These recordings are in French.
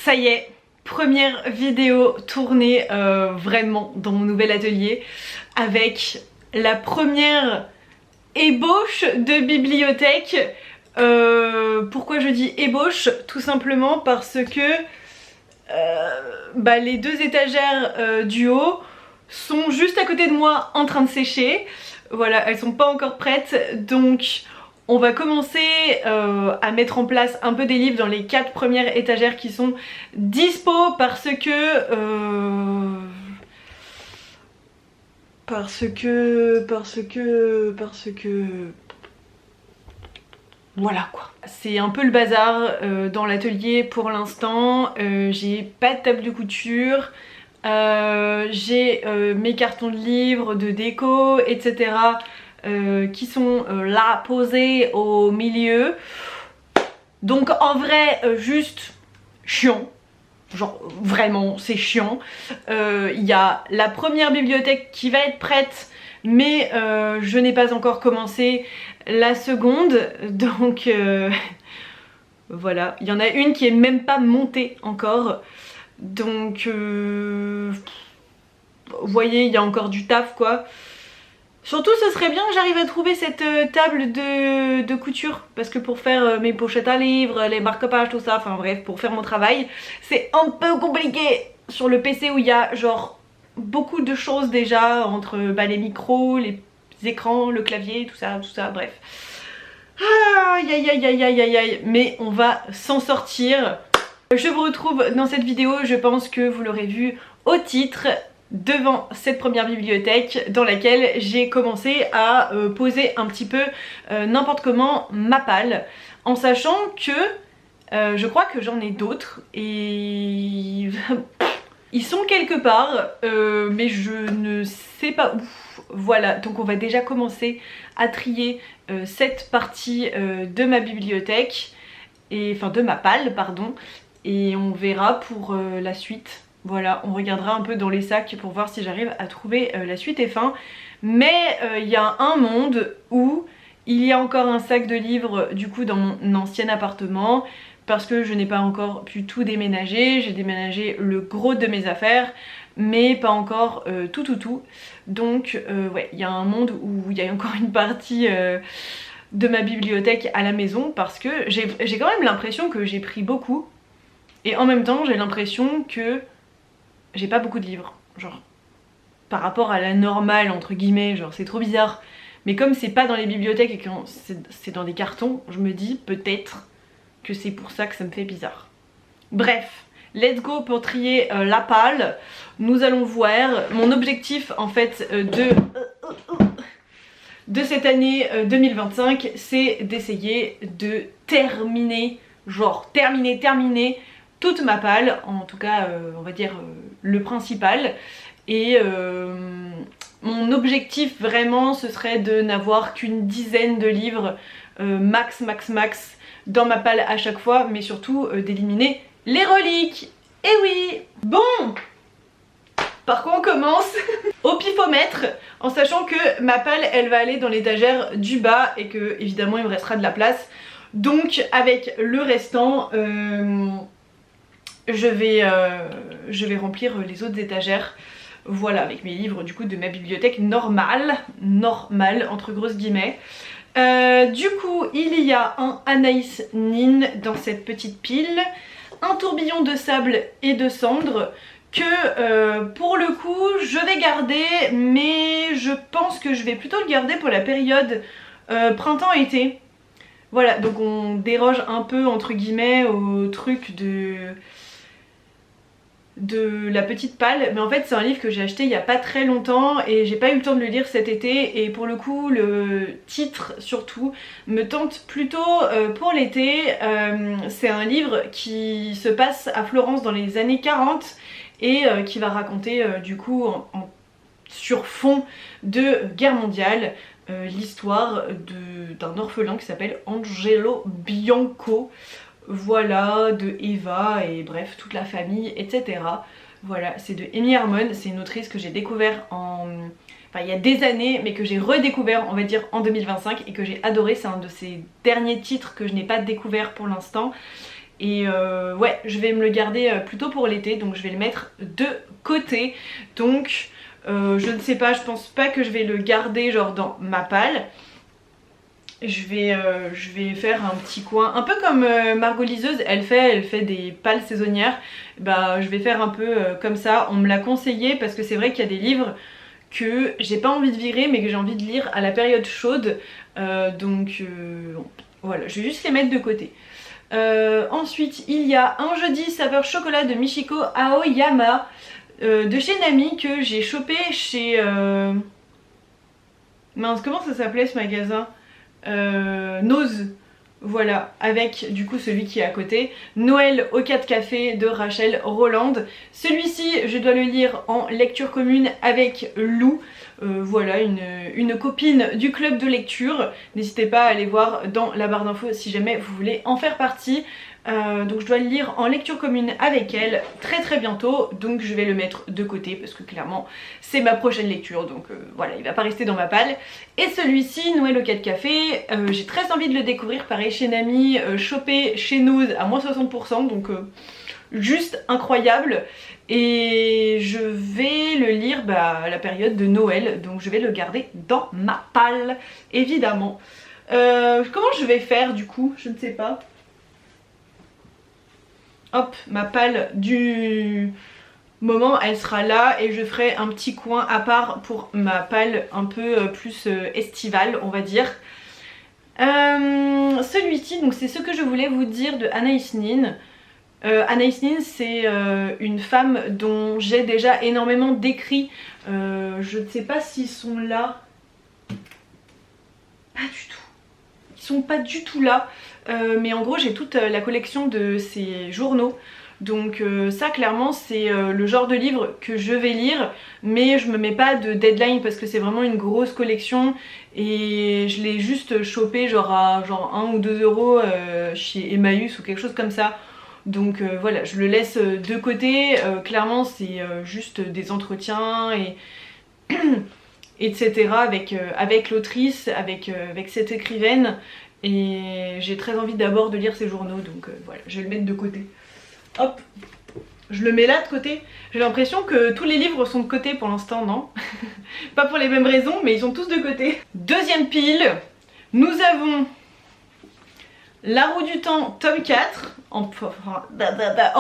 Ça y est, première vidéo tournée vraiment dans mon nouvel atelier avec la première ébauche de bibliothèque. Pourquoi je dis ébauche? Tout simplement parce que les deux étagères du haut sont juste à côté de moi en train de sécher. Voilà, elles sont pas encore prêtes, donc on va commencer à mettre en place un peu des livres dans les 4 premières étagères qui sont dispo parce que voilà quoi. C'est un peu le bazar dans l'atelier pour l'instant. J'ai pas de table de couture, j'ai mes cartons de livres, de déco, etc. Qui sont là posés au milieu. Donc en vrai juste chiant. Genre vraiment c'est chiant. Il y a la première bibliothèque qui va être prête, mais je n'ai pas encore commencé la seconde, donc voilà, il y en a une qui est même pas montée encore, donc vous voyez, il y a encore du taf quoi. Surtout ce serait bien que j'arrive à trouver cette table de couture, parce que pour faire mes pochettes à livres, les marque-pages, tout ça, enfin bref, pour faire mon travail, c'est un peu compliqué sur le PC où il y a genre beaucoup de choses déjà, entre les micros, les écrans, le clavier, tout ça, bref. Aïe aïe aïe aïe aïe aïe aïe, mais on va s'en sortir. Je vous retrouve dans cette vidéo, je pense que vous l'aurez vu au titre, devant cette première bibliothèque dans laquelle j'ai commencé à poser un petit peu n'importe comment ma palle, en sachant que je crois que j'en ai d'autres et ils sont quelque part mais je ne sais pas où. Voilà, donc on va déjà commencer à trier cette partie de ma bibliothèque, et enfin de ma palle pardon, et on verra pour la suite. Voilà, on regardera un peu dans les sacs pour voir si j'arrive à trouver la suite et fin. Mais il y a un monde où il y a encore un sac de livres du coup dans mon ancien appartement, parce que je n'ai pas encore pu tout déménager. J'ai déménagé le gros de mes affaires, mais pas encore tout. Donc ouais, il y a un monde où il y a encore une partie de ma bibliothèque à la maison, parce que j'ai quand même l'impression que j'ai pris beaucoup. Et en même temps j'ai l'impression que j'ai pas beaucoup de livres, genre par rapport à la normale entre guillemets, genre c'est trop bizarre. Mais comme c'est pas dans les bibliothèques et que c'est dans des cartons, je me dis peut-être que c'est pour ça que ça me fait bizarre. Bref, let's go pour trier la palle. Nous allons voir. Mon objectif en fait de cette année 2025, c'est d'essayer de terminer, genre terminer toute ma palle, en tout cas on va dire le principal. Et mon objectif vraiment ce serait de n'avoir qu'une dizaine de livres max dans ma palle à chaque fois, mais surtout d'éliminer les reliques. Et oui. Bon, par quoi on commence? Au pifomètre, en sachant que ma palle elle va aller dans l'étagère du bas et que évidemment il me restera de la place. Donc avec le restant je vais remplir les autres étagères. Voilà, avec mes livres du coup de ma bibliothèque normale entre grosses guillemets. Du coup il y a un Anaïs Nin dans cette petite pile, un tourbillon de sable et de cendres que pour le coup je vais garder, mais je pense que je vais plutôt le garder pour la période printemps-été. Voilà, donc on déroge un peu entre guillemets au truc de la petite palle, mais en fait c'est un livre que j'ai acheté il y a pas très longtemps et j'ai pas eu le temps de le lire cet été, et pour le coup le titre surtout me tente plutôt pour l'été. C'est un livre qui se passe à Florence dans les années 40 et qui va raconter du coup sur fond de guerre mondiale l'histoire d'un orphelin qui s'appelle Angelo Bianco. Voilà, de Eva et bref toute la famille, etc. Voilà, c'est de Amy Harmon, c'est une autrice que j'ai découvert il y a des années, mais que j'ai redécouvert on va dire en 2025 et que j'ai adoré. C'est un de ses derniers titres que je n'ai pas découvert pour l'instant. Et ouais, je vais me le garder plutôt pour l'été, donc je vais le mettre de côté. Donc je ne sais pas, je pense pas que je vais le garder genre dans ma palle. Je vais faire un petit coin, un peu comme Margot Liseuse, elle fait des pales saisonnières. Bah je vais faire un peu comme ça, on me l'a conseillé parce que c'est vrai qu'il y a des livres que j'ai pas envie de virer mais que j'ai envie de lire à la période chaude. Voilà, je vais juste les mettre de côté. Ensuite il y a un jeudi saveur chocolat de Michiko Aoyama de chez Nami que j'ai chopé chez... Mince, comment ça s'appelait ce magasin? Nose. Voilà, avec du coup celui qui est à côté, Noël au 4 café de Rachel Roland. Celui-ci, je dois le lire en lecture commune avec Lou. Voilà, une copine du club de lecture. N'hésitez pas à aller voir dans la barre d'infos si jamais vous voulez en faire partie. Donc je dois le lire en lecture commune avec elle très bientôt, donc je vais le mettre de côté parce que clairement c'est ma prochaine lecture, donc voilà, il va pas rester dans ma palle. Et celui-ci, Noël au 4 café, j'ai très envie de le découvrir, pareil chez Nami, chopé chez Nose à moins 60%, donc juste incroyable. Et je vais le lire à la période de Noël, donc je vais le garder dans ma palle évidemment. Comment je vais faire du coup, je ne sais pas. Hop, ma palle du moment elle sera là et je ferai un petit coin à part pour ma palle un peu plus estivale on va dire. Celui-ci, donc c'est ce que je voulais vous dire de Anaïs Nin. Anaïs Nin c'est une femme dont j'ai déjà énormément décrit. Je ne sais pas s'ils sont là. Pas du tout. Ils sont pas du tout là. Mais en gros j'ai toute la collection de ces journaux, donc ça clairement c'est le genre de livre que je vais lire, mais je me mets pas de deadline parce que c'est vraiment une grosse collection et je l'ai juste chopé genre à 1 ou 2 euros chez Emmaüs ou quelque chose comme ça. Donc voilà, je le laisse de côté. Clairement c'est juste des entretiens et etc. avec l'autrice, avec cette écrivaine. Et j'ai très envie d'abord de lire ces journaux, donc voilà, je vais le mettre de côté. Hop, je le mets là de côté. J'ai l'impression que tous les livres sont de côté pour l'instant, non? Pas pour les mêmes raisons, mais ils sont tous de côté. Deuxième pile, nous avons La roue du temps, tome 4, en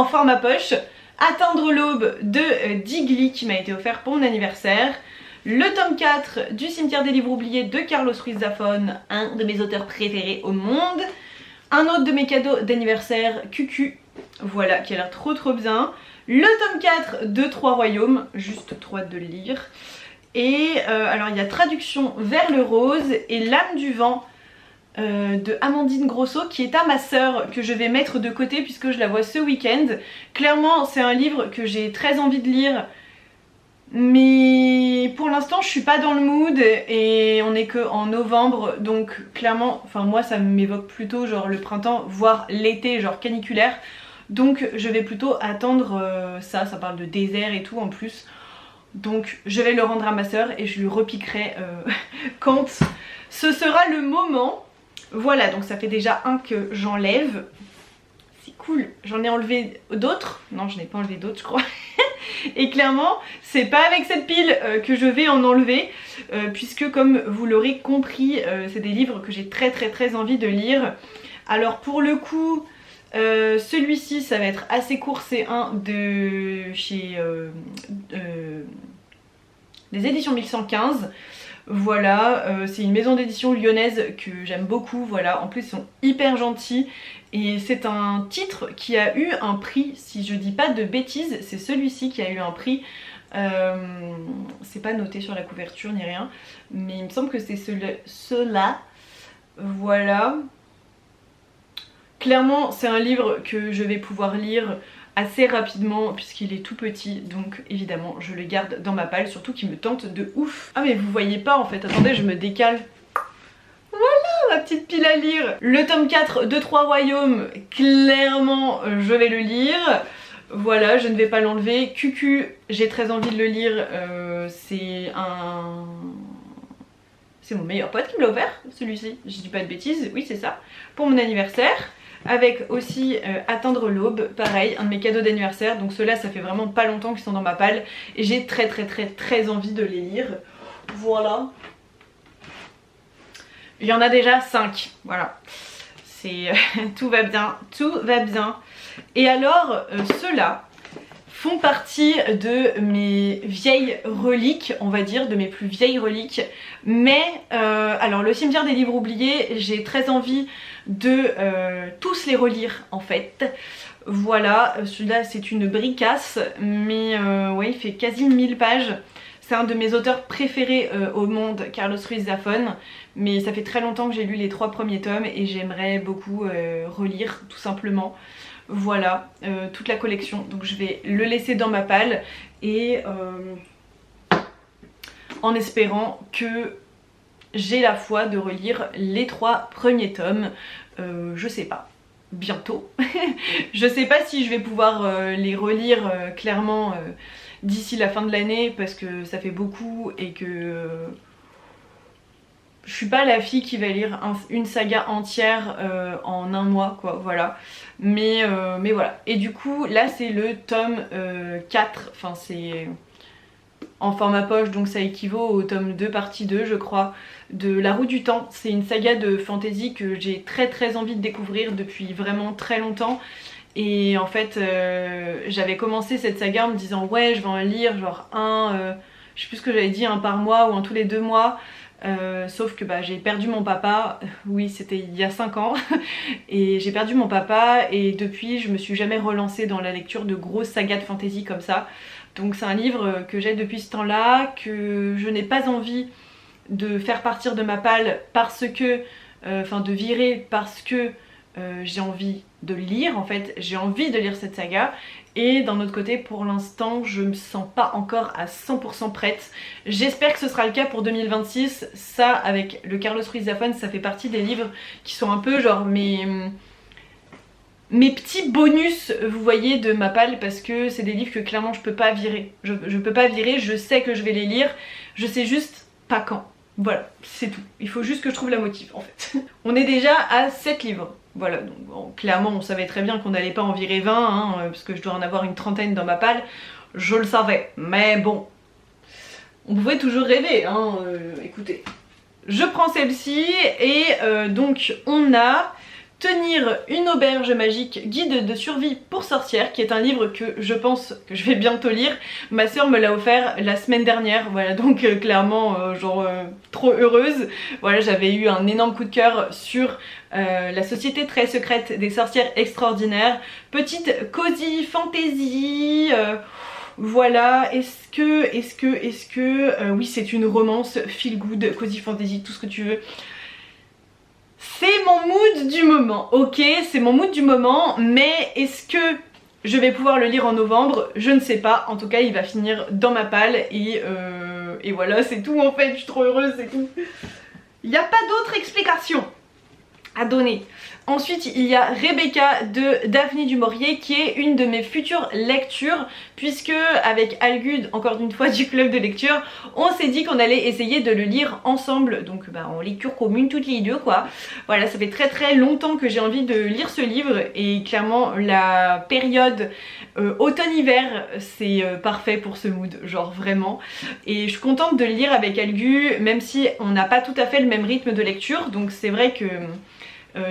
format poche. Atteindre l'aube de Digli qui m'a été offert pour mon anniversaire. Le tome 4 du cimetière des livres oubliés de Carlos Ruiz Zafón, un de mes auteurs préférés au monde. Un autre de mes cadeaux d'anniversaire, Cucu, voilà, qui a l'air trop bien. Le tome 4 de Trois Royaumes, juste trop hâte de le lire. Et alors il y a Traduction vers le rose et L'âme du vent de Amandine Grosso qui est à ma sœur, que je vais mettre de côté puisque je la vois ce week-end. Clairement c'est un livre que j'ai très envie de lire, mais pour l'instant je suis pas dans le mood et on est que en novembre, donc clairement, enfin moi ça m'évoque plutôt genre le printemps voire l'été genre caniculaire, donc je vais plutôt attendre ça parle de désert et tout en plus, donc je vais le rendre à ma soeur et je lui repiquerai quand ce sera le moment. Voilà, donc ça fait déjà un que j'enlève. C'est cool, j'en ai enlevé d'autres. Non, je n'ai pas enlevé d'autres je crois. Et clairement c'est pas avec cette pile que je vais en enlever puisque comme vous l'aurez compris c'est des livres que j'ai très envie de lire. Alors pour le coup celui-ci ça va être assez court, c'est un de chez des éditions 1115. Voilà, c'est une maison d'édition lyonnaise que j'aime beaucoup, voilà, en plus ils sont hyper gentils et c'est un titre qui a eu un prix, si je dis pas de bêtises, c'est celui-ci qui a eu un prix, c'est pas noté sur la couverture ni rien, mais il me semble que c'est cela, voilà. Clairement c'est un livre que je vais pouvoir lire assez rapidement puisqu'il est tout petit, donc évidemment je le garde dans ma palle, surtout qu'il me tente de ouf. Ah mais vous voyez pas en fait, attendez je me décale. Voilà ma petite pile à lire. Le tome 4 de Trois Royaumes, clairement je vais le lire. Voilà, je ne vais pas l'enlever. Cucu, j'ai très envie de le lire, c'est mon meilleur pote qui me l'a offert celui-ci, je dis pas de bêtises, oui c'est ça, pour mon anniversaire. avec aussi Atteindre l'aube, pareil, un de mes cadeaux d'anniversaire. Donc ceux-là, ça fait vraiment pas longtemps qu'ils sont dans ma palle et j'ai très envie de les lire. Voilà. Il y en a déjà 5, voilà. C'est tout va bien, tout va bien. Et alors, ceux-là font partie de mes vieilles reliques, on va dire, de mes plus vieilles reliques. Mais, alors le cimetière des livres oubliés, j'ai très envie de tous les relire en fait. Voilà, celui-là c'est une bricasse, mais ouais, il fait quasi 1000 pages. C'est un de mes auteurs préférés au monde, Carlos Ruiz Zafón, mais ça fait très longtemps que j'ai lu les 3 premiers tomes et j'aimerais beaucoup relire tout simplement. Voilà, toute la collection, donc je vais le laisser dans ma palle et en espérant que j'ai la foi de relire les 3 premiers tomes, je sais pas. Bientôt. Je sais pas si je vais pouvoir les relire clairement d'ici la fin de l'année parce que ça fait beaucoup et que je suis pas la fille qui va lire une saga entière en un mois quoi, voilà. Mais voilà. Et du coup là c'est le tome 4, enfin c'est en format poche donc ça équivaut au tome 2 partie 2 je crois de La Roue du Temps. C'est une saga de fantasy que j'ai très envie de découvrir depuis vraiment très longtemps. Et en fait j'avais commencé cette saga en me disant ouais je vais en lire genre je sais plus ce que j'avais dit, un par mois ou un tous les 2 mois. Sauf que bah, j'ai perdu mon papa, oui c'était il y a 5 ans et j'ai perdu mon papa et depuis je me suis jamais relancée dans la lecture de grosses sagas de fantasy comme ça. Donc c'est un livre que j'ai depuis ce temps là, que je n'ai pas envie de faire partir de ma palle parce que, enfin de virer parce que j'ai envie de le lire en fait, j'ai envie de lire cette saga. Et d'un autre côté pour l'instant je me sens pas encore à 100% prête. J'espère que ce sera le cas pour 2026. Ça avec le Carlos Ruiz Zafón ça fait partie des livres qui sont un peu genre mes petits bonus vous voyez de ma palle parce que c'est des livres que clairement je peux pas virer. Je peux pas virer, je sais que je vais les lire, je sais juste pas quand. Voilà, c'est tout. Il faut juste que je trouve la motive en fait. On est déjà à 7 livres. Voilà, donc bon, clairement on savait très bien qu'on n'allait pas en virer 20 hein, parce que je dois en avoir une trentaine dans ma palle. Je le savais, mais bon, on pouvait toujours rêver, hein, écoutez. Je prends celle-ci et donc on a Tenir une auberge magique, guide de survie pour sorcières, qui est un livre que je pense que je vais bientôt lire. Ma soeur me l'a offert la semaine dernière, voilà, donc clairement trop heureuse. Voilà, j'avais eu un énorme coup de cœur sur la société très secrète des sorcières extraordinaires. Petite cozy fantasy. Voilà, est-ce que oui c'est une romance feel good, cozy fantasy, tout ce que tu veux. C'est mon mood du moment, ok, c'est mon mood du moment, mais est-ce que je vais pouvoir le lire en novembre? Je ne sais pas, en tout cas il va finir dans ma palle et voilà c'est tout en fait, je suis trop heureuse, c'est tout. Il n'y a pas d'autre explication à donner. Ensuite il y a Rebecca de Daphné du Maurier qui est une de mes futures lectures puisque avec Algud, encore une fois du club de lecture, on s'est dit qu'on allait essayer de le lire ensemble, donc bah, en lecture commune toutes les deux quoi. Voilà, ça fait très longtemps que j'ai envie de lire ce livre et clairement la période automne-hiver c'est parfait pour ce mood, genre vraiment. Et je suis contente de le lire avec Algu même si on n'a pas tout à fait le même rythme de lecture, donc c'est vrai que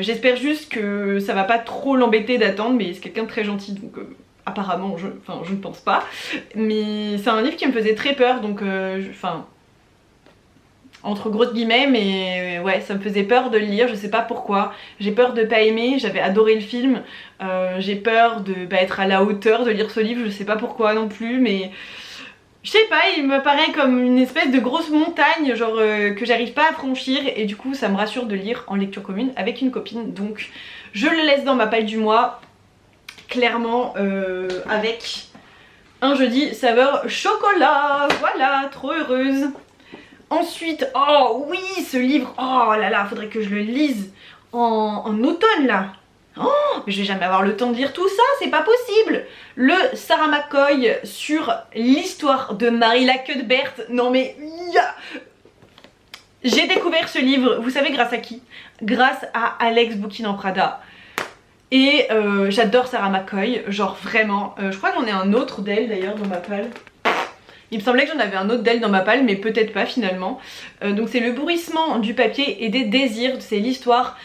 j'espère juste que ça va pas trop l'embêter d'attendre, mais c'est quelqu'un de très gentil donc apparemment je ne pense pas. Mais c'est un livre qui me faisait très peur donc entre grosses guillemets, mais ouais ça me faisait peur de le lire, je sais pas pourquoi. J'ai peur de pas aimer, j'avais adoré le film, j'ai peur de pas être à la hauteur de lire ce livre, je sais pas pourquoi non plus, mais je sais pas, il me paraît comme une espèce de grosse montagne genre que j'arrive pas à franchir et du coup ça me rassure de lire en lecture commune avec une copine, donc je le laisse dans ma palle du mois, clairement avec un jeudi saveur chocolat, voilà, trop heureuse. Ensuite, oh oui ce livre, oh là là, faudrait que je le lise en automne là. Oh, mais je vais jamais avoir le temps de lire tout ça, c'est pas possible. Le Sarah McCoy sur l'histoire de Marilla Cuthbert. Non mais j'ai découvert ce livre, vous savez grâce à qui? Grâce à Alex Bouquin en Prada. Et j'adore Sarah McCoy, genre vraiment. Je crois que j'en ai un autre d'elle d'ailleurs dans ma palle. Il me semblait que j'en avais un autre d'elle dans ma palle, mais peut-être pas finalement. Donc c'est Le bruissement du papier et des désirs, c'est l'histoire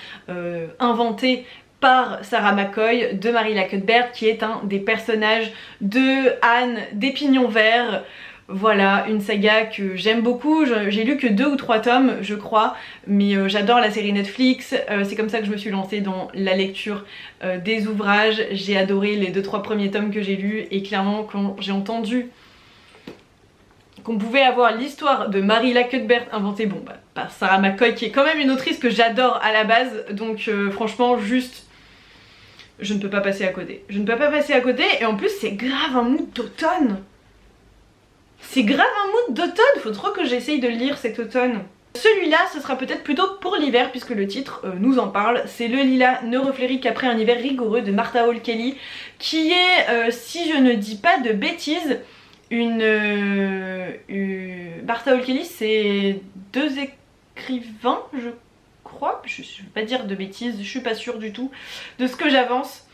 inventée par Sarah McCoy de Marilla Cuthbert, qui est un des personnages de Anne des Pignons Verts. Voilà, une saga que j'aime beaucoup. J'ai lu que 2 ou 3 tomes je crois, mais j'adore la série Netflix. C'est comme ça que je me suis lancée dans la lecture des ouvrages. J'ai adoré les 2-3 premiers tomes que j'ai lus, et clairement quand j'ai entendu qu'on pouvait avoir l'histoire de Marilla Cuthbert inventée, bon bah, par Sarah McCoy, qui est quand même une autrice que j'adore à la base, donc franchement juste je ne peux pas passer à côté. Je ne peux pas passer à côté, et en plus c'est grave un mood d'automne. C'est grave un mood d'automne, faut trop que j'essaye de le lire cet automne. Celui-là, ce sera peut-être plutôt pour l'hiver, puisque le titre nous en parle. C'est Le lilas ne refleurit qu'après un hiver rigoureux de Martha Hall Kelly, qui est, si je ne dis pas de bêtises, Martha Hall Kelly, c'est 2 écrivains, je crois. Je vais pas dire de bêtises, je suis pas sûre du tout de ce que j'avance.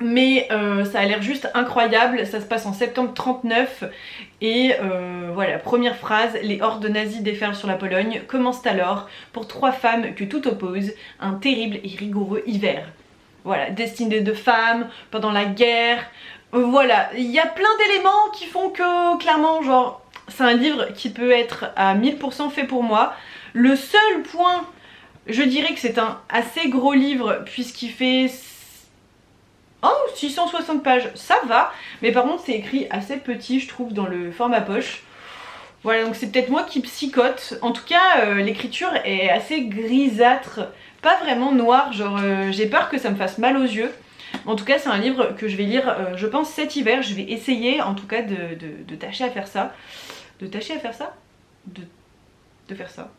Mais ça a l'air juste incroyable. Ça se passe en septembre 39 et voilà, première phrase: les hordes nazies déferlent sur la Pologne, commencent alors pour 3 femmes que tout oppose, un terrible et rigoureux hiver. Voilà, destinée de femmes pendant la guerre. Voilà, il y a plein d'éléments qui font que clairement, genre, c'est un livre qui peut être à 1000% fait pour moi. Le seul point, je dirais que c'est un assez gros livre puisqu'il fait 660 pages, ça va, mais par contre c'est écrit assez petit je trouve dans le format poche. Voilà, donc c'est peut-être moi qui psychote. En tout cas l'écriture est assez grisâtre, pas vraiment noire, genre j'ai peur que ça me fasse mal aux yeux. En tout cas c'est un livre que je vais lire je pense cet hiver. Je vais essayer en tout cas de tâcher à faire ça. De tâcher à faire ça De faire ça.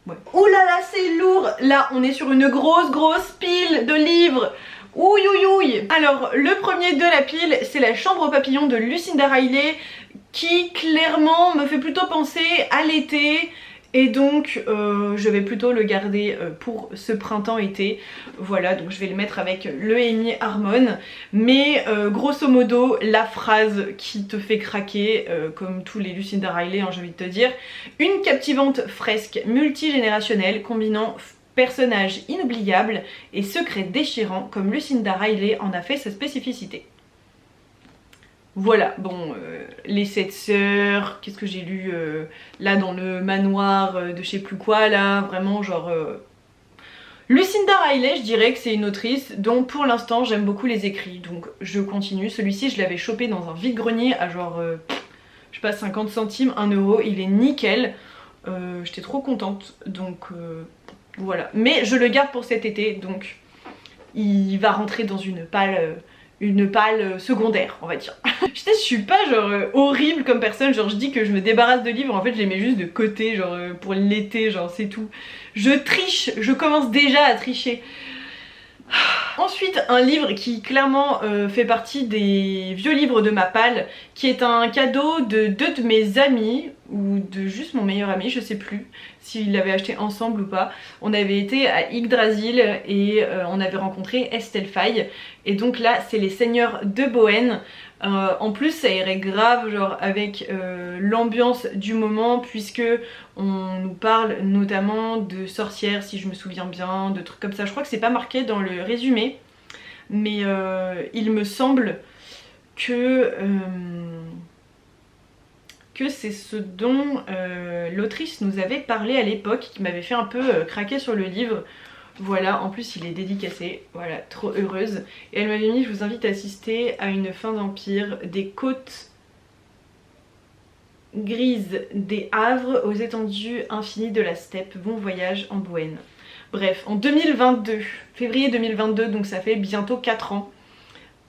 Ouais. Ouh là là, c'est lourd. Là on est sur une grosse pile de livres. Ouïe ouïe ouïe. Alors le premier de la pile, c'est La chambre aux papillons de Lucinda Riley, qui clairement me fait plutôt penser à l'été, et donc je vais plutôt le garder pour ce printemps-été. Voilà, donc je vais le mettre avec le Amy Harmon. Mais grosso modo, la phrase qui te fait craquer, comme tous les Lucinda Riley, hein, j'ai envie de te dire: une captivante fresque multigénérationnelle combinant personnages inoubliables et secrets déchirants, comme Lucinda Riley en a fait sa spécificité. Voilà, bon, les 7 sœurs, qu'est-ce que j'ai lu là dans le manoir de je sais plus quoi là, vraiment genre... Lucinda Riley, je dirais que c'est une autrice dont pour l'instant j'aime beaucoup les écrits, donc je continue. Celui-ci je l'avais chopé dans un vide-grenier à genre, je sais pas, 50 centimes, 1 euro, il est nickel. J'étais trop contente, donc voilà. Mais je le garde pour cet été, donc il va rentrer dans une palle secondaire, on va dire. Je suis pas genre horrible comme personne, genre je dis que je me débarrasse de livres, en fait je les mets juste de côté, genre pour l'été, genre c'est tout. Je triche, je commence déjà à tricher. Ensuite, un livre qui clairement fait partie des vieux livres de ma palle, qui est un cadeau de 2 de mes amis, ou de juste mon meilleur ami, je sais plus s'ils l'avaient acheté ensemble ou pas. On avait été à Yggdrasil et on avait rencontré Estelle Faye, et donc là c'est Les Seigneurs de Bohême. En plus ça irait grave genre avec l'ambiance du moment, puisque on nous parle notamment de sorcières si je me souviens bien, de trucs comme ça. Je crois que c'est pas marqué dans le résumé, mais il me semble que c'est ce dont l'autrice nous avait parlé à l'époque, qui m'avait fait un peu craquer sur le livre. Voilà, en plus il est dédicacé, voilà, trop heureuse. Et elle m'avait mis: je vous invite à assister à une fin d'empire des côtes grises des Havres aux étendues infinies de la steppe, bon voyage en Bohême. Bref, en 2022, février 2022, donc ça fait bientôt 4 ans.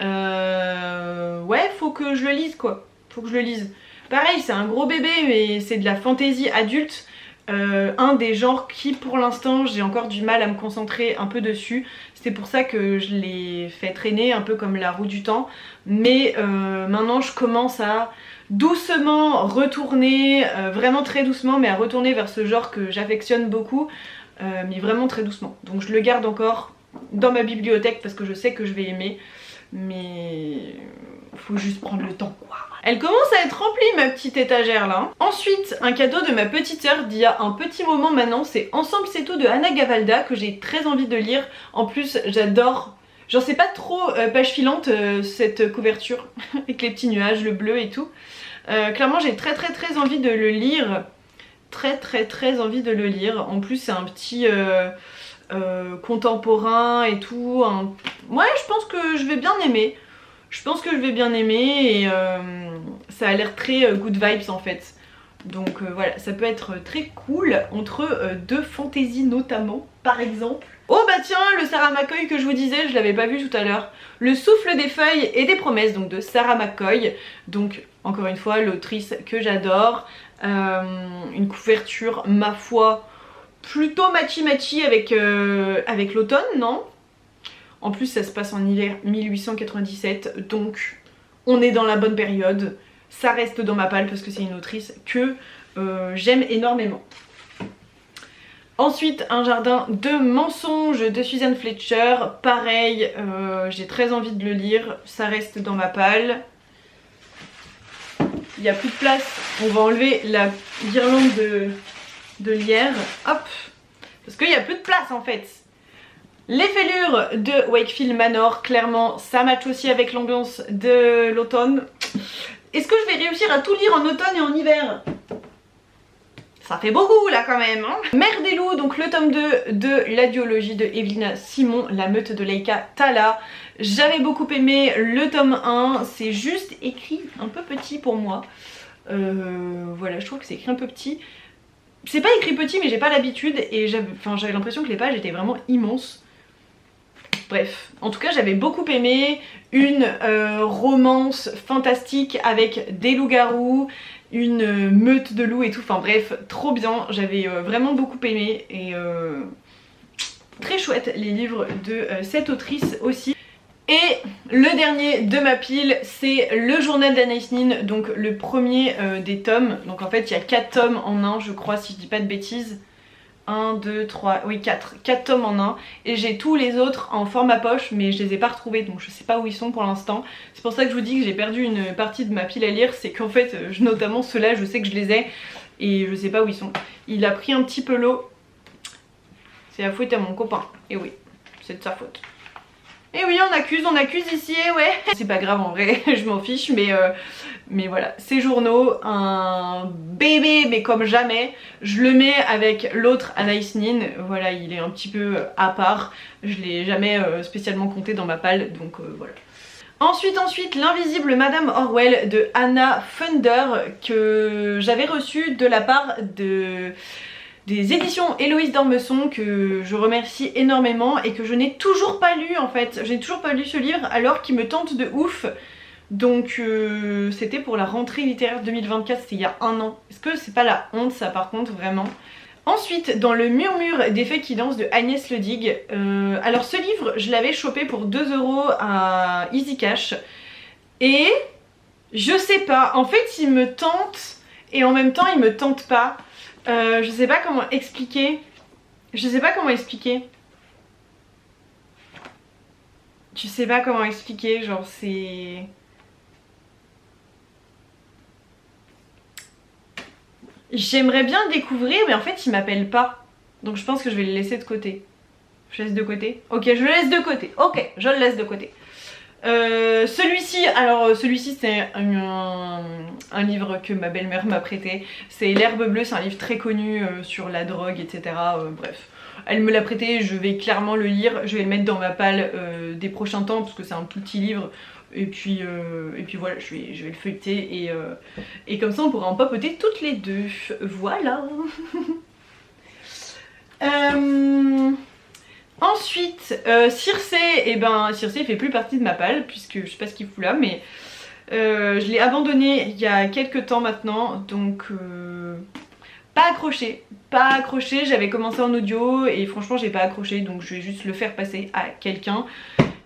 Ouais, faut que je le lise quoi, faut que je le lise. Pareil, c'est un gros bébé, mais c'est de la fantaisie adulte. Un des genres qui pour l'instant j'ai encore du mal à me concentrer un peu dessus. C'est pour ça que je l'ai fait traîner un peu comme la roue du temps. Mais maintenant je commence à doucement retourner, vraiment très doucement, mais à retourner vers ce genre que j'affectionne beaucoup, mais vraiment très doucement. Donc je le garde encore dans ma bibliothèque parce que je sais que je vais aimer. Mais faut juste prendre le temps quoi. Elle commence à être remplie ma petite étagère là. Ensuite, un cadeau de ma petite sœur d'il y a un petit moment maintenant, c'est Ensemble c'est tout de Anna Gavalda que j'ai très envie de lire. En plus j'adore, genre c'est pas trop page filante cette couverture avec les petits nuages, le bleu et tout. Clairement j'ai très envie de le lire. Très envie de le lire. En plus c'est un petit contemporain et tout. Ouais, je pense que je vais bien aimer. Je pense que je vais bien aimer et ça a l'air très good vibes en fait. Donc voilà, ça peut être très cool entre deux fantaisies notamment, par exemple. Oh bah tiens, le Sarah McCoy que je vous disais, je l'avais pas vu tout à l'heure. Le souffle des feuilles et des promesses, donc de Sarah McCoy. Donc encore une fois, l'autrice que j'adore. Une couverture, ma foi, plutôt matchy avec, avec l'automne, non? En plus ça se passe en hiver 1897, donc on est dans la bonne période. Ça reste dans ma palle parce que c'est une autrice que j'aime énormément. Ensuite, Un jardin de mensonges de Suzanne Fletcher. Pareil, j'ai très envie de le lire, ça reste dans ma palle. Il n'y a plus de place, on va enlever la guirlande de lierre. Hop, parce qu'il n'y a plus de place en fait. Les fêlures de Wakefield Manor, clairement ça match aussi avec l'ambiance de l'automne. Est-ce que je vais réussir à tout lire en automne et en hiver? Ça fait beaucoup là quand même hein. Mère des loups, donc le tome 2 de la duologie de Evelina Simon, La meute de Leica Tala. J'avais beaucoup aimé le tome 1, c'est juste écrit un peu petit pour moi. Voilà, je trouve que c'est écrit un peu petit. C'est pas écrit petit mais j'ai pas l'habitude et j'avais l'impression que les pages étaient vraiment immenses. Bref, en tout cas j'avais beaucoup aimé, une romance fantastique avec des loups-garous, une meute de loups et tout, enfin bref, trop bien, j'avais vraiment beaucoup aimé et très chouette les livres de cette autrice aussi. Et le dernier de ma pile, c'est le journal d'Anaïs Nin, donc le premier des tomes, donc en fait il y a 4 tomes en un je crois si je dis pas de bêtises. 1, 2, 3, oui 4 tomes en un et j'ai tous les autres en format poche mais je les ai pas retrouvés donc je sais pas où ils sont pour l'instant. C'est pour ça que je vous dis que j'ai perdu une partie de ma pile à lire, c'est qu'en fait notamment ceux-là je sais que je les ai et je sais pas où ils sont. Il a pris un petit peu l'eau, c'est la faute à mon copain, et oui c'est de sa faute. Et oui on accuse ici, et ouais. C'est pas grave en vrai, je m'en fiche mais voilà, ces journaux, un bébé mais comme jamais. Je le mets avec l'autre Anaïs Nin, voilà il est un petit peu à part. Je l'ai jamais spécialement compté dans ma palle donc voilà. Ensuite L'invisible Madame Orwell de Anna Funder que j'avais reçu de la part des éditions Héloïse d'Ormesson que je remercie énormément et que je n'ai toujours pas lu en fait. J'ai toujours pas lu ce livre alors qu'il me tente de ouf. Donc c'était pour la rentrée littéraire 2024, c'était il y a un an. Est-ce que c'est pas la honte ça par contre vraiment? Ensuite dans Le murmure des fées qui dansent de Agnès Ledig, alors ce livre je l'avais chopé pour 2 € à Easy Cash et je sais pas, en fait il me tente et en même temps il me tente pas. Je sais pas comment expliquer. Je sais pas comment expliquer, genre c'est... J'aimerais bien le découvrir mais en fait il m'appelle pas. Donc je pense que je vais le laisser de côté. Je laisse de côté? Ok, je le laisse de côté. Ok, je le laisse de côté. Celui-ci, alors celui-ci c'est un livre que ma belle-mère m'a prêté. C'est L'herbe bleue, c'est un livre très connu sur la drogue, etc. Bref, elle me l'a prêté, je vais clairement le lire. Je vais le mettre dans ma palle des prochains temps parce que c'est un tout petit livre. Et puis voilà, je vais le feuilleter et comme ça on pourra en papoter toutes les deux. Voilà. Ensuite, Circé, et ben Circé fait plus partie de ma palle puisque je sais pas ce qu'il fout là, mais je l'ai abandonné il y a quelques temps maintenant, donc pas accroché, j'avais commencé en audio et franchement j'ai pas accroché, donc je vais juste le faire passer à quelqu'un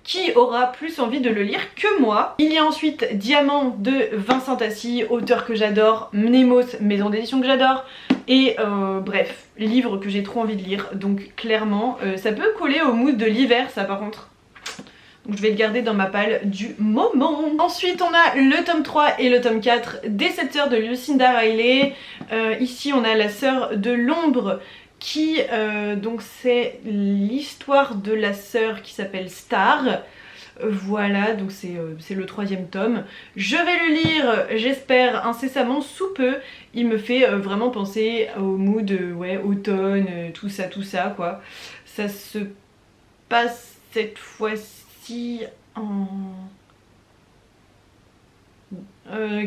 qui aura plus envie de le lire que moi. Il y a ensuite Diamant de Vincent Tassi, auteur que j'adore, Mnemos, maison d'édition que j'adore, et bref, livre que j'ai trop envie de lire, donc clairement ça peut coller au mood de l'hiver ça par contre. Donc je vais le garder dans ma palle du moment. Ensuite on a le tome 3 et le tome 4 des 7 sœurs de Lucinda Riley. Ici on a la sœur de l'ombre qui donc c'est l'histoire de la sœur qui s'appelle Star. Voilà, donc c'est le 3e tome. Je vais le lire, j'espère, incessamment sous peu. Il me fait vraiment penser au mood ouais, automne, tout ça quoi. Ça se passe cette fois-ci en...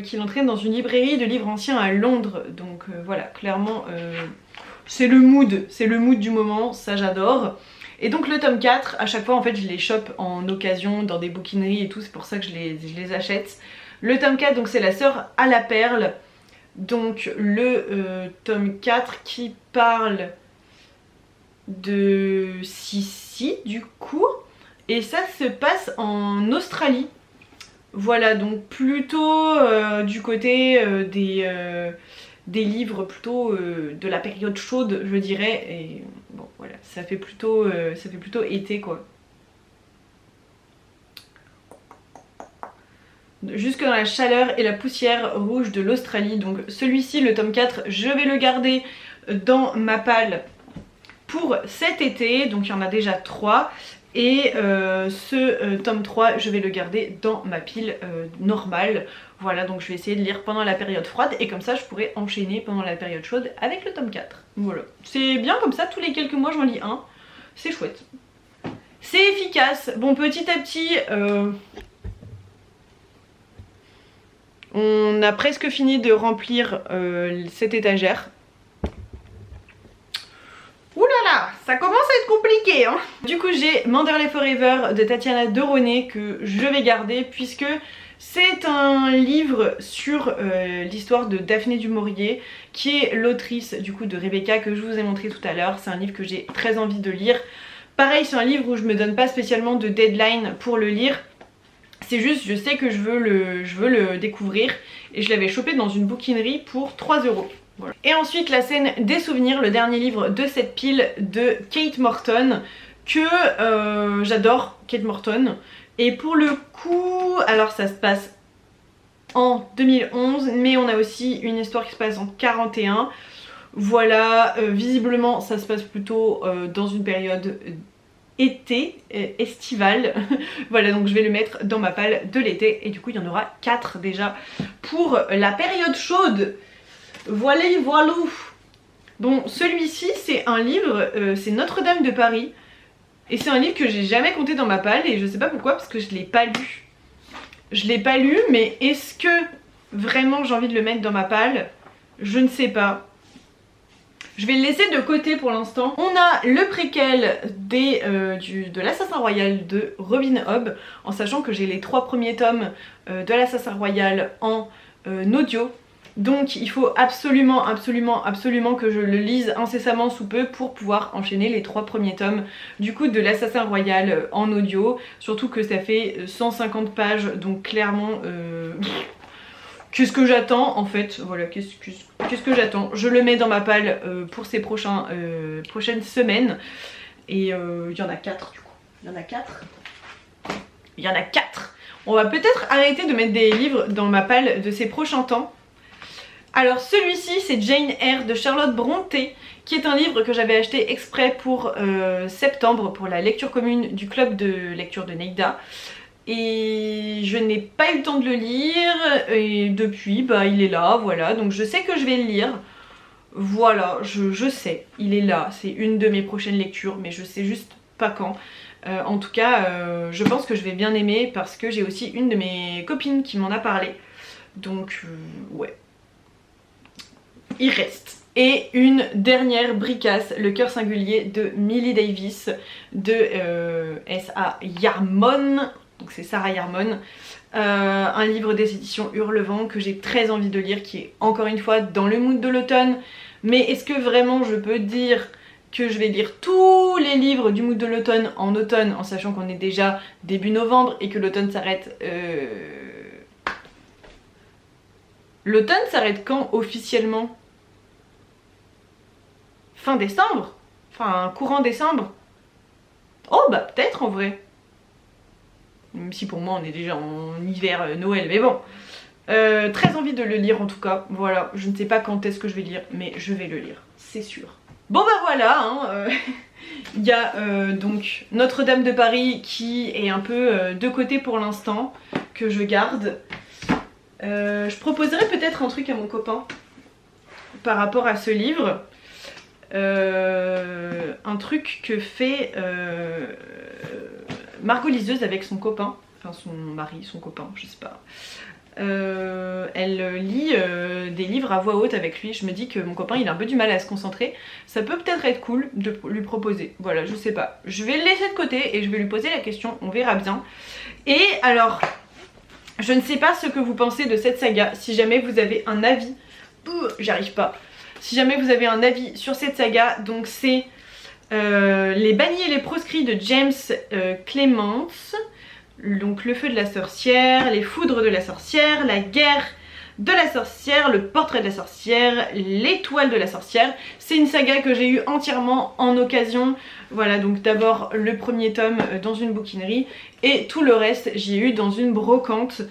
qu'il entraîne dans une librairie de livres anciens à Londres. Donc voilà, clairement c'est le mood du moment, ça j'adore. Et donc le tome 4, à chaque fois en fait je les chope en occasion dans des bouquineries et tout, c'est pour ça que je les achète. Le tome 4 donc c'est la sœur à la perle, donc le tome 4 qui parle de Sissi du coup, et ça se passe en Australie. Voilà, donc plutôt du côté des livres plutôt de la période chaude je dirais, et bon voilà, ça fait plutôt été quoi. Jusque dans la chaleur et la poussière rouge de l'Australie. Donc celui-ci, le tome 4, je vais le garder dans ma palle pour cet été, donc il y en a déjà 3. Et ce tome 3 je vais le garder dans ma pile normale. Voilà, donc je vais essayer de lire pendant la période froide et comme ça je pourrai enchaîner pendant la période chaude avec le tome 4. Voilà, c'est bien comme ça, tous les quelques mois j'en lis un, c'est chouette. C'est efficace. Bon, petit à petit on a presque fini de remplir cette étagère. Ouh là là, ça commence à être compliqué hein. Du coup j'ai Manderley Forever de Tatiana Doroné que je vais garder puisque c'est un livre sur l'histoire de Daphné du Maurier qui est l'autrice du coup de Rebecca que je vous ai montré tout à l'heure. C'est un livre que j'ai très envie de lire. Pareil, c'est un livre où je me donne pas spécialement de deadline pour le lire. C'est juste, je sais que je veux le découvrir et je l'avais chopé dans une bouquinerie pour 3 €. Voilà. Et ensuite la scène des souvenirs, le dernier livre de cette pile de Kate Morton que j'adore, Kate Morton. Et pour le coup, alors ça se passe en 2011 mais on a aussi une histoire qui se passe en 41. Voilà, visiblement ça se passe plutôt dans une période été, estivale. Voilà, donc je vais le mettre dans ma palle de l'été et du coup il y en aura 4 déjà pour la période chaude. Voilà, voilà. Bon, celui-ci c'est un livre, c'est Notre-Dame de Paris. Et c'est un livre que j'ai jamais compté dans ma palle et je sais pas pourquoi parce que je l'ai pas lu. Je l'ai pas lu mais est-ce que vraiment j'ai envie de le mettre dans ma palle? Je ne sais pas. Je vais le laisser de côté pour l'instant. On a le préquel de l'Assassin Royal de Robin Hobb, en sachant que j'ai les 3 premiers tomes de l'Assassin Royal en audio. Donc il faut absolument que je le lise incessamment sous peu pour pouvoir enchaîner les 3 premiers tomes du coup de l'Assassin Royal en audio. Surtout que ça fait 150 pages, donc clairement... qu'est-ce que j'attends en fait, voilà, qu'est-ce que j'attends. Je le mets dans ma palle pour ces prochaines semaines. Et il y en a 4 du coup. Il y en a 4. Il y en a 4. On va peut-être arrêter de mettre des livres dans ma palle de ces prochains temps. Alors celui-ci c'est Jane Eyre de Charlotte Brontë, qui est un livre que j'avais acheté exprès pour septembre, pour la lecture commune du club de lecture de Neida. Et je n'ai pas eu le temps de le lire et depuis bah il est là, voilà, donc je sais que je vais le lire. Voilà, je sais, il est là, c'est une de mes prochaines lectures mais je sais juste pas quand. En tout cas je pense que je vais bien aimer parce que j'ai aussi une de mes copines qui m'en a parlé. Donc ouais, il reste. Et une dernière bricasse, Le cœur singulier de Millie Davis de S.A. Yarmon. Donc c'est Sarah Yarmon, un livre des éditions Hurlevent que j'ai très envie de lire, qui est encore une fois dans le mood de l'automne. Mais est-ce que vraiment je peux dire que je vais lire tous les livres du mood de l'automne en automne, en sachant qu'on est déjà début novembre et que l'automne s'arrête... L'automne s'arrête quand officiellement? Fin décembre? Enfin, courant décembre? Oh bah peut-être en vrai. Même si pour moi on est déjà en hiver, Noël, mais bon. Très envie de le lire en tout cas. Voilà, je ne sais pas quand est-ce que je vais lire, mais je vais le lire, c'est sûr. Bon bah voilà, hein, il y a donc Notre-Dame de Paris qui est un peu de côté pour l'instant, que je garde. Je proposerais peut-être un truc à mon copain par rapport à ce livre. Un truc que fait Margot Liseuse avec son copain, enfin son mari, son copain, je sais pas. Elle lit des livres à voix haute avec lui. Je me dis que mon copain il a un peu du mal à se concentrer. Ça peut peut-être être cool de lui proposer. Voilà, je sais pas. Je vais le laisser de côté et je vais lui poser la question, on verra bien. Et alors, je ne sais pas ce que vous pensez de cette saga. Si jamais vous avez un avis, j'arrive pas. Si jamais vous avez un avis sur cette saga, donc c'est Les bannis et les proscrits de James Clements. Donc Le feu de la sorcière, Les foudres de la sorcière, La guerre de la sorcière, Le portrait de la sorcière, L'étoile de la sorcière. C'est une saga que j'ai eue entièrement en occasion. Voilà, donc d'abord le premier tome dans une bouquinerie et tout le reste j'ai eu dans une brocante.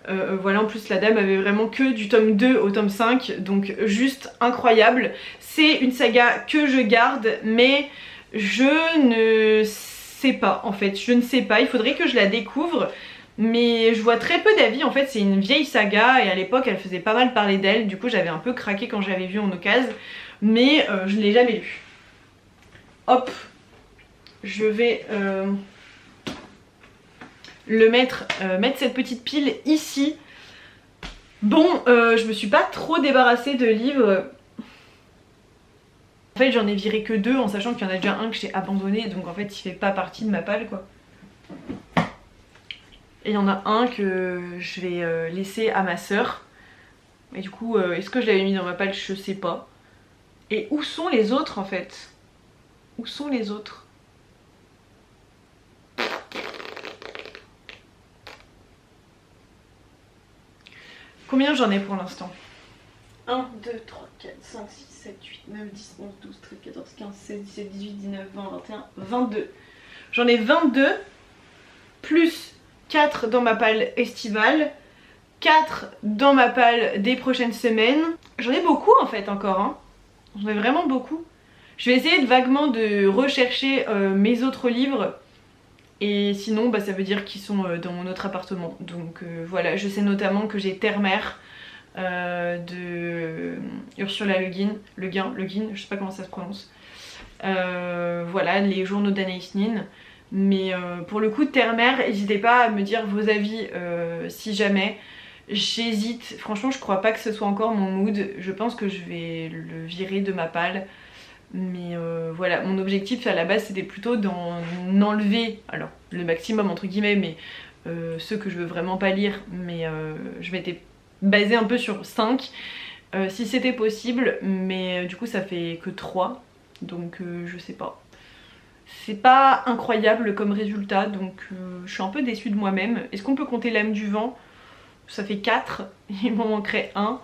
Voilà, en plus la dame avait vraiment que du tome 2 au tome 5, donc juste incroyable. C'est une saga que je garde, mais je ne sais pas en fait, je ne sais pas, il faudrait que je la découvre. Mais je vois très peu d'avis, en fait c'est une vieille saga et à l'époque elle faisait pas mal parler d'elle. Du coup j'avais un peu craqué quand j'avais vu en occasion, mais je ne l'ai jamais lu. Hop, je vais mettre cette petite pile ici. Bon, je me suis pas trop débarrassée de livres. En fait j'en ai viré que 2 en sachant qu'il y en a déjà un que j'ai abandonné, donc en fait il fait pas partie de ma palle quoi. Et il y en a un que je vais laisser à ma soeur. Et du coup, est-ce que je l'avais mis dans ma palle? Je sais pas. Et où sont les autres en fait? Où sont les autres? Combien j'en ai pour l'instant? 1, 2, 3, 4, 5, 6, 7, 8, 9, 10, 11, 12, 13, 14, 15, 16, 17, 18, 19, 20, 21, 22. J'en ai 22 plus 4 dans ma palle estivale, 4 dans ma palle des prochaines semaines. J'en ai beaucoup en fait encore, hein. J'en ai vraiment beaucoup. Je vais essayer de vaguement de rechercher mes autres livres. Et sinon bah, ça veut dire qu'ils sont dans mon autre appartement. Donc voilà, je sais notamment que j'ai Terre-Mère de Ursula Le Guin, je sais pas comment ça se prononce. Voilà, les journaux d'Anaïs Nin. Mais pour le coup Terre-Mère, n'hésitez pas à me dire vos avis si jamais. J'hésite, franchement je crois pas que ce soit encore mon mood. Je pense que je vais le virer de ma palle. Mais voilà, mon objectif à la base c'était plutôt d'en enlever, alors le maximum entre guillemets, mais ceux que je veux vraiment pas lire. Mais je m'étais basée un peu sur 5 si c'était possible, mais du coup ça fait que 3. Donc je sais pas. C'est pas incroyable comme résultat, donc je suis un peu déçue de moi-même. Est-ce qu'on peut compter L'âme du vent? Ça fait 4, il m'en manquerait 1.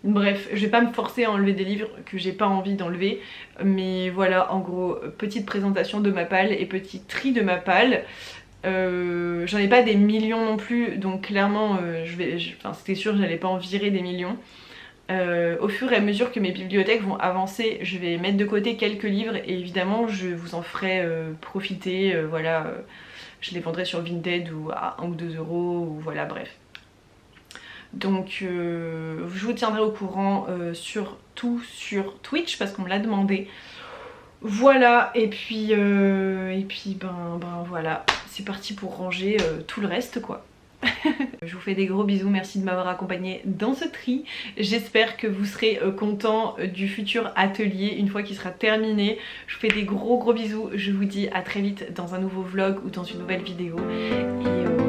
Bref, je vais pas me forcer à enlever des livres que j'ai pas envie d'enlever. Mais voilà, en gros, petite présentation de ma palle et petit tri de ma palle. J'en ai pas des millions non plus, donc clairement, c'était sûr que j'allais pas en virer des millions. Au fur et à mesure que mes bibliothèques vont avancer, je vais mettre de côté quelques livres et évidemment je vous en ferai profiter, voilà, je les vendrai sur Vinted ou à 1 ou 2 euros, ou voilà, bref. Donc je vous tiendrai au courant surtout sur Twitch parce qu'on me l'a demandé. Voilà, et puis ben voilà, c'est parti pour ranger tout le reste quoi. Je vous fais des gros bisous, merci de m'avoir accompagné dans ce tri. J'espère que vous serez contents du futur atelier une fois qu'il sera terminé. Je vous fais des gros bisous, je vous dis à très vite dans un nouveau vlog ou dans une nouvelle vidéo. Et